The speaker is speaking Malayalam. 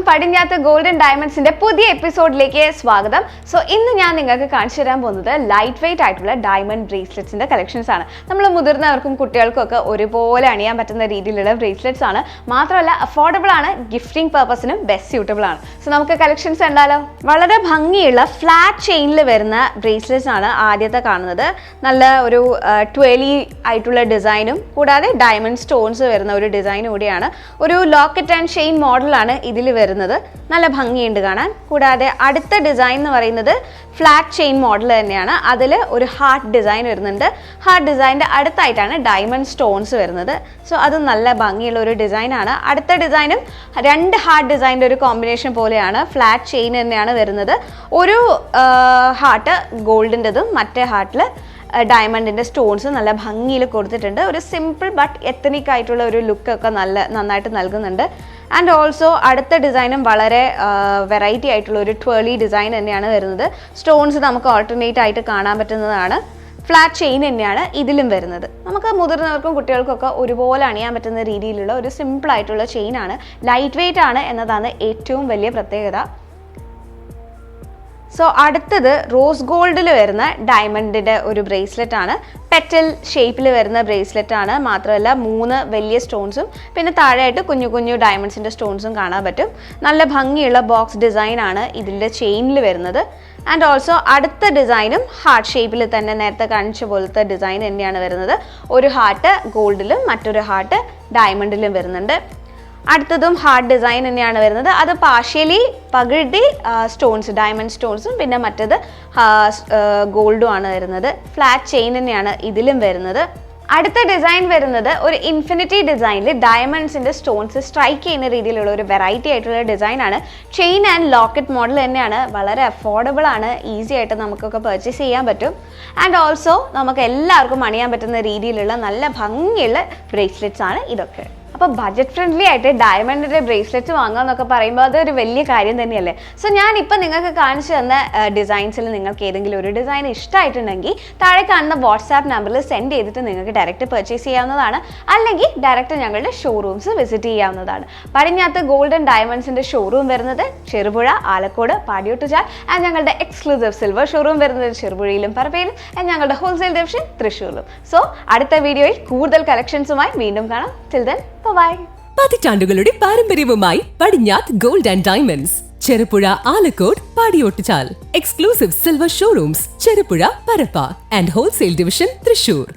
പടിഞ്ഞാത്ത് ഗോൾഡൻ ഡയമണ്ട്സിന്റെ പുതിയ എപ്പിസോഡിലേക്ക് സ്വാഗതം. സോ ഇന്ന് ഞാൻ നിങ്ങൾക്ക് കാണിച്ചു തരാൻ പോകുന്നത് ലൈറ്റ് വെയിറ്റ് ആയിട്ടുള്ള ഡയമണ്ട് ബ്രേസ്ലെറ്റ്സിന്റെ കളക്ഷൻസ് ആണ്. നമ്മൾ മുതിർന്നവർക്കും കുട്ടികൾക്കും ഒക്കെ ഒരുപോലെ അണിയാൻ പറ്റുന്ന രീതിയിലുള്ള ബ്രേസ്ലെറ്റ്സ് ആണ്. മാത്രമല്ല അഫോർഡബിൾ ആണ്, ഗിഫ്റ്റിംഗ് പർപ്പസിനും ബെസ്റ്റ് സ്യൂട്ടബിൾ ആണ്. സോ നമുക്ക് കളക്ഷൻസ് കണ്ടാലോ. വളരെ ഭംഗിയുള്ള ഫ്ലാറ്റ് ചെയിനിൽ വരുന്ന ബ്രേസ്ലെറ്റ്സ് ആണ് ആദ്യത്തെ കാണുന്നത്. നല്ല ഒരു ട്വലി ആയിട്ടുള്ള ഡിസൈനും കൂടാതെ ഡയമണ്ട് സ്റ്റോൺസ് വരുന്ന ഒരു ഡിസൈനും കൂടിയാണ്. ഒരു ലോക്കറ്റ് ആൻഡ് ചെയിൻ മോഡലാണ് ഇതിൽ വരുന്നത്. നല്ല ഭംഗിയുണ്ട് കാണാൻ. കൂടാതെ അടുത്ത ഡിസൈൻ എന്ന് പറയുന്നത് ഫ്ലാറ്റ് ചെയിൻ മോഡൽ തന്നെയാണ്. അതിൽ ഒരു ഹാർട്ട് ഡിസൈൻ വരുന്നുണ്ട്. ഹാർട്ട് ഡിസൈൻ്റെ അടുത്തായിട്ടാണ് ഡയമണ്ട് സ്റ്റോൺസ് വരുന്നത്. സോ അത് നല്ല ഭംഗിയുള്ള ഒരു ഡിസൈനാണ്. അടുത്ത ഡിസൈനും രണ്ട് ഹാർട്ട് ഡിസൈൻ്റെ ഒരു കോമ്പിനേഷൻ പോലെയാണ്. ഫ്ലാറ്റ് ചെയിൻ തന്നെയാണ് വരുന്നത്. ഒരു ഹാർട്ട് ഗോൾഡിൻ്റെതും മറ്റേ ഹാർട്ടിൽ ഡയമണ്ടിൻ്റെ സ്റ്റോൺസ് നല്ല ഭംഗിയിൽ കൊടുത്തിട്ടുണ്ട്. ഒരു സിമ്പിൾ ബട്ട് എത്തനിക് ആയിട്ടുള്ള ഒരു ലുക്കൊക്കെ നന്നായിട്ട് നൽകുന്നുണ്ട്. ആൻഡ് ഓൾസോ അടുത്ത ഡിസൈനും വളരെ വെറൈറ്റി ആയിട്ടുള്ള ഒരു ട്വലി ഡിസൈൻ തന്നെയാണ് വരുന്നത്. സ്റ്റോൺസ് നമുക്ക് ഓൾട്ടർനേറ്റ് ആയിട്ട് കാണാൻ പറ്റുന്നതാണ്. ഫ്ലാറ്റ് ചെയിൻ തന്നെയാണ് ഇതിലും വരുന്നത്. നമുക്ക് മുതിർന്നവർക്കും കുട്ടികൾക്കൊക്കെ ഒരുപോലെ അണിയാൻ പറ്റുന്ന രീതിയിലുള്ള ഒരു സിമ്പിൾ ആയിട്ടുള്ള ചെയിനാണ്. ലൈറ്റ് വെയിറ്റ് ആണ് എന്നതാണ് ഏറ്റവും വലിയ പ്രത്യേകത. സോ അടുത്തത് റോസ് ഗോൾഡിൽ വരുന്ന ഡയമണ്ടിൻ്റെ ഒരു ബ്രേസ്ലെറ്റ് ആണ്. പെറ്റൽ ഷേപ്പിൽ വരുന്ന ബ്രേസ്ലെറ്റ് ആണ്. മാത്രമല്ല 3 വലിയ സ്റ്റോൺസും പിന്നെ താഴെയായിട്ട് കുഞ്ഞു കുഞ്ഞു ഡയമണ്ട്സിൻ്റെ സ്റ്റോൺസും കാണാൻ പറ്റും. നല്ല ഭംഗിയുള്ള ബോക്സ് ഡിസൈൻ ആണ് ഇതിൻ്റെ ചെയിനിൽ വരുന്നത്. ആൻഡ് ഓൾസോ അടുത്ത ഡിസൈനും ഹാർട്ട് ഷേപ്പിൽ തന്നെ നേരത്തെ കാണിച്ച പോലത്തെ ഡിസൈൻ തന്നെയാണ് വരുന്നത്. ഒരു ഹാർട്ട് ഗോൾഡിലും മറ്റൊരു ഹാർട്ട് ഡയമണ്ടിലും വരുന്നുണ്ട്. അടുത്തതും ഹാർട്ട് ഡിസൈൻ തന്നെയാണ് വരുന്നത്. അത് പാർഷ്യലി പകുതി സ്റ്റോൺസ് ഡയമണ്ട് സ്റ്റോൺസും പിന്നെ മറ്റേത് ഗോൾഡും ആണ് വരുന്നത്. ഫ്ലാറ്റ് ചെയിൻ തന്നെയാണ് ഇതിലും വരുന്നത്. അടുത്ത ഡിസൈൻ വരുന്നത് ഒരു ഇൻഫിനിറ്റി ഡിസൈനിൽ ഡയമണ്ട്സിൻ്റെ സ്റ്റോൺസ് സ്ട്രൈക്ക് ചെയ്യുന്ന രീതിയിലുള്ള ഒരു വെറൈറ്റി ആയിട്ടുള്ള ഡിസൈനാണ്. ചെയിൻ ആൻഡ് ലോക്കറ്റ് മോഡൽ തന്നെയാണ്. വളരെ അഫോർഡബിൾ ആണ്. ഈസി ആയിട്ട് നമുക്കൊക്കെ പർച്ചേസ് ചെയ്യാൻ പറ്റും. ആൻഡ് ഓൾസോ നമുക്ക് എല്ലാവർക്കും അണിയാൻ പറ്റുന്ന രീതിയിലുള്ള നല്ല ഭംഗിയുള്ള ബ്രേസ്ലെറ്റ്സ് ആണ് ഇതൊക്കെ. അപ്പോൾ ബഡ്ജറ്റ് ഫ്രണ്ട്ലി ആയിട്ട് ഡയമണ്ടിൻ്റെ ബ്രേസ്ലെറ്റ് വാങ്ങുക എന്നൊക്കെ പറയുമ്പോൾ അതൊരു വലിയ കാര്യം തന്നെയല്ലേ. സോ ഞാനിപ്പോൾ നിങ്ങൾക്ക് കാണിച്ചു തന്ന ഡിസൈൻസിൽ നിങ്ങൾക്ക് ഏതെങ്കിലും ഒരു ഡിസൈൻ ഇഷ്ടമായിട്ടുണ്ടെങ്കിൽ താഴെ കാണുന്ന വാട്സാപ്പ് നമ്പറിൽ സെൻഡ് ചെയ്തിട്ട് നിങ്ങൾക്ക് ഡയറക്റ്റ് പർച്ചേസ് ചെയ്യാവുന്നതാണ്. അല്ലെങ്കിൽ ഡയറക്റ്റ് ഞങ്ങളുടെ ഷോറൂംസ് വിസിറ്റ് ചെയ്യാവുന്നതാണ്. പടിഞ്ഞാത്ത് ഗോൾഡൻ ഡയമണ്ട്സിൻ്റെ ഷോറൂം വരുന്നത് ചെറുപുഴ, ആലക്കോട്, പാടിയോട്ടുചാൽ. ആൻഡ് ഞങ്ങളുടെ എക്സ്ക്ലൂസീവ് സിൽവർ ഷോറൂം വരുന്നത് ചെറുപുഴയിലും പറപ്പയിലും. ആൻഡ് ഞങ്ങളുടെ ഹോൾസെയിൽ ഡിവിഷൻ തൃശ്ശൂരിലും. സോ അടുത്ത വീഡിയോയിൽ കൂടുതൽ കളക്ഷൻസുമായി വീണ്ടും കാണാം. Till then bye. പതിറ്റാണ്ടുകളുടെ പാരമ്പര്യവുമായി Padinjath gold and diamonds, Cherupuzha, Alakode, Padiyottuchal. Exclusive silver showrooms Cherupuzha, Parappa and wholesale division Thrissur.